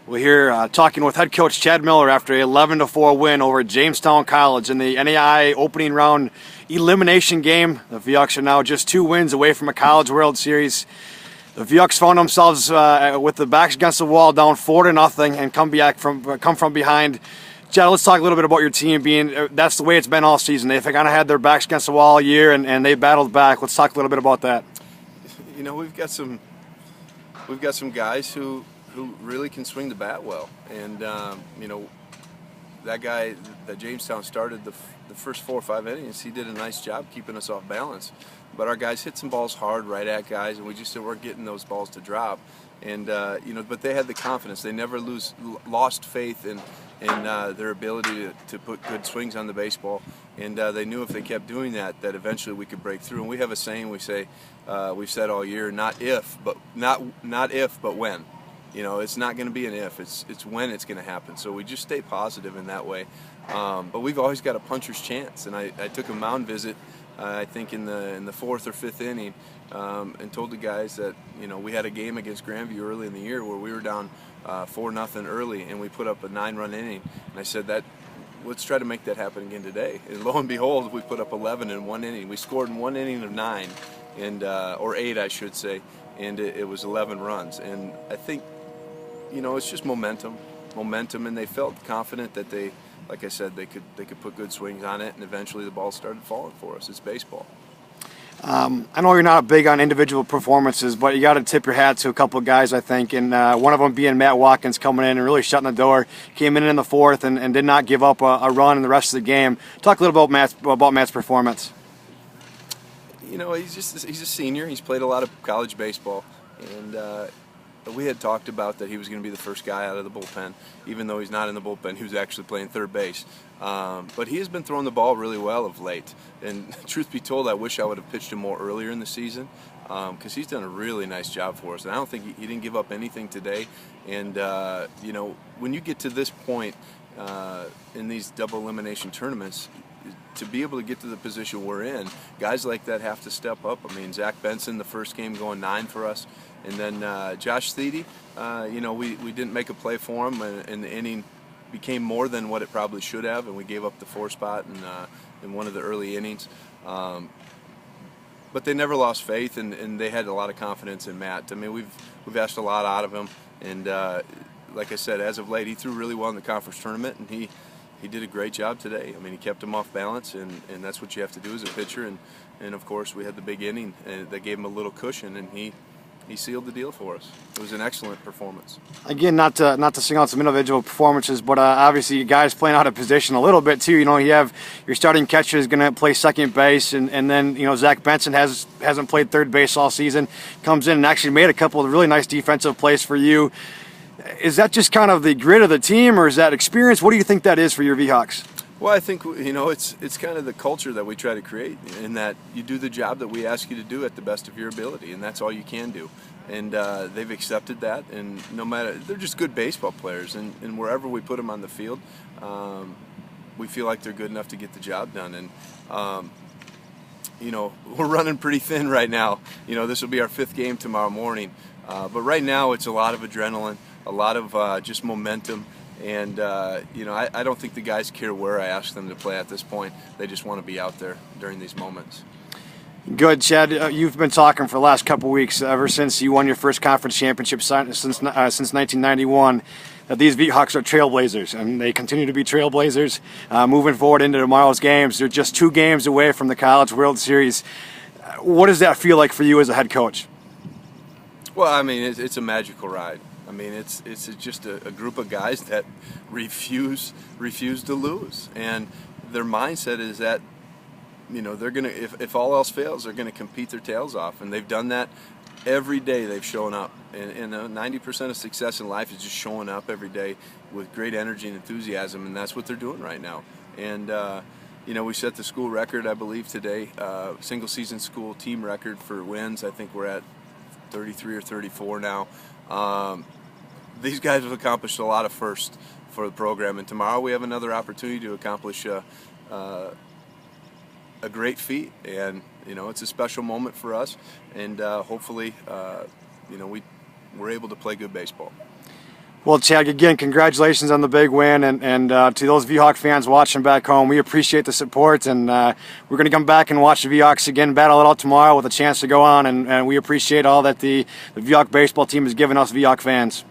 We're here talking with head coach Chad Miller after a 11-4 win over Jamestown College in the NAIA opening round elimination game. The Vucks are now just 2 wins away from a College World Series. The Vucks found themselves with the backs against the wall, down 4-0, and come from behind. Chad, let's talk a little bit about your team. That's the way it's been all season. They've kind of had their backs against the wall all year, and they battled back. Let's talk a little bit about that. You know, we've got some guys who really can swing the bat well, and you know, that guy that Jamestown started the first 4 or 5 innings, he did a nice job keeping us off balance. But our guys hit some balls hard right at guys, and we just weren't getting those balls to drop. And you know, but they had the confidence. They never lost faith in their ability to put good swings on the baseball. And they knew if they kept doing that, that eventually we could break through. And we have a saying we've said all year: not if, but when. You know, it's not going to be an if, it's when it's going to happen. So we just stay positive in that way. But we've always got a puncher's chance. And I took a mound visit, I think in the 4th or 5th inning, and told the guys that, you know, we had a game against Grandview early in the year where we were down 4-0 early, and we put up a 9-run inning. And I said that, let's try to make that happen again today. And lo and behold, we put up 11 in 1 inning. We scored in 1 inning of 9, or 8, I should say, and it was 11 runs. And I think, you know, it's just momentum, and they felt confident that they, like I said, they could put good swings on it, and eventually the ball started falling for us. It's baseball. I know you're not big on individual performances, but you got to tip your hat to a couple of guys, I think, and one of them being Matt Watkins coming in and really shutting the door. Came in the 4th and did not give up a run in the rest of the game. Talk a little about Matt's performance. You know, he's a senior. He's played a lot of college baseball, and we had talked about that he was going to be the first guy out of the bullpen. Even though he's not in the bullpen, he was actually playing third base. But he has been throwing the ball really well of late. And truth be told, I wish I would have pitched him more earlier in the season, because he's done a really nice job for us. And I don't think he didn't give up anything today. And, you know, when you get to this point in these double elimination tournaments, to be able to get to the position we're in, guys like that have to step up. I mean, Zach Benson, the first game, going 9 for us. And then Josh Thede, you know, we didn't make a play for him, and the inning became more than what it probably should have, and we gave up the 4 spot in one of the early innings. But they never lost faith, and they had a lot of confidence in Matt. I mean, we've asked a lot out of him, and like I said, as of late, he threw really well in the conference tournament, and he did a great job today. I mean, he kept him off balance, and that's what you have to do as a pitcher. And of course, we had the big inning that gave him a little cushion, and he sealed the deal for us. It was an excellent performance. Again, not to sing out some individual performances, but obviously you guys playing out of position a little bit too. You know, you have your starting catcher is going to play second base, and then, you know, Zach Benson hasn't played third base all season. Comes in and actually made a couple of really nice defensive plays for you. Is that just kind of the grit of the team, or is that experience? What do you think that is for your V-Hawks? Well, I think, you know, it's kind of the culture that we try to create, in that you do the job that we ask you to do at the best of your ability, and that's all you can do. And they've accepted that, and no matter, they're just good baseball players, and wherever we put them on the field, we feel like they're good enough to get the job done. And you know, we're running pretty thin right now. You know, this will be our 5th game tomorrow morning, but right now it's a lot of adrenaline, a lot of just momentum. And, you know, I don't think the guys care where I ask them to play at this point. They just want to be out there during these moments. Good, Chad. You've been talking for the last couple of weeks, ever since you won your first conference championship since 1991, that these V-Hawks are Trailblazers, and they continue to be Trailblazers moving forward into tomorrow's games. They're just 2 games away from the College World Series. What does that feel like for you as a head coach? Well, I mean, it's a magical ride. I mean, it's just a group of guys that refuse to lose, and their mindset is that, you know, they're gonna, if all else fails, they're gonna compete their tails off, and they've done that every day. They've shown up, and 90% of success in life is just showing up every day with great energy and enthusiasm, and that's what they're doing right now. And you know, we set the school record, I believe, today, single season school team record for wins. I think we're at 33 or 34 now. These guys have accomplished a lot of firsts for the program, and tomorrow we have another opportunity to accomplish a great feat. And you know, it's a special moment for us, and hopefully, you know, we're able to play good baseball. Well, Chad, again, congratulations on the big win, and to those V-Hawk fans watching back home, we appreciate the support, and we're going to come back and watch the V-Hawks again, battle it out tomorrow with a chance to go on, and we appreciate all that the V-Hawk baseball team has given us V-Hawk fans.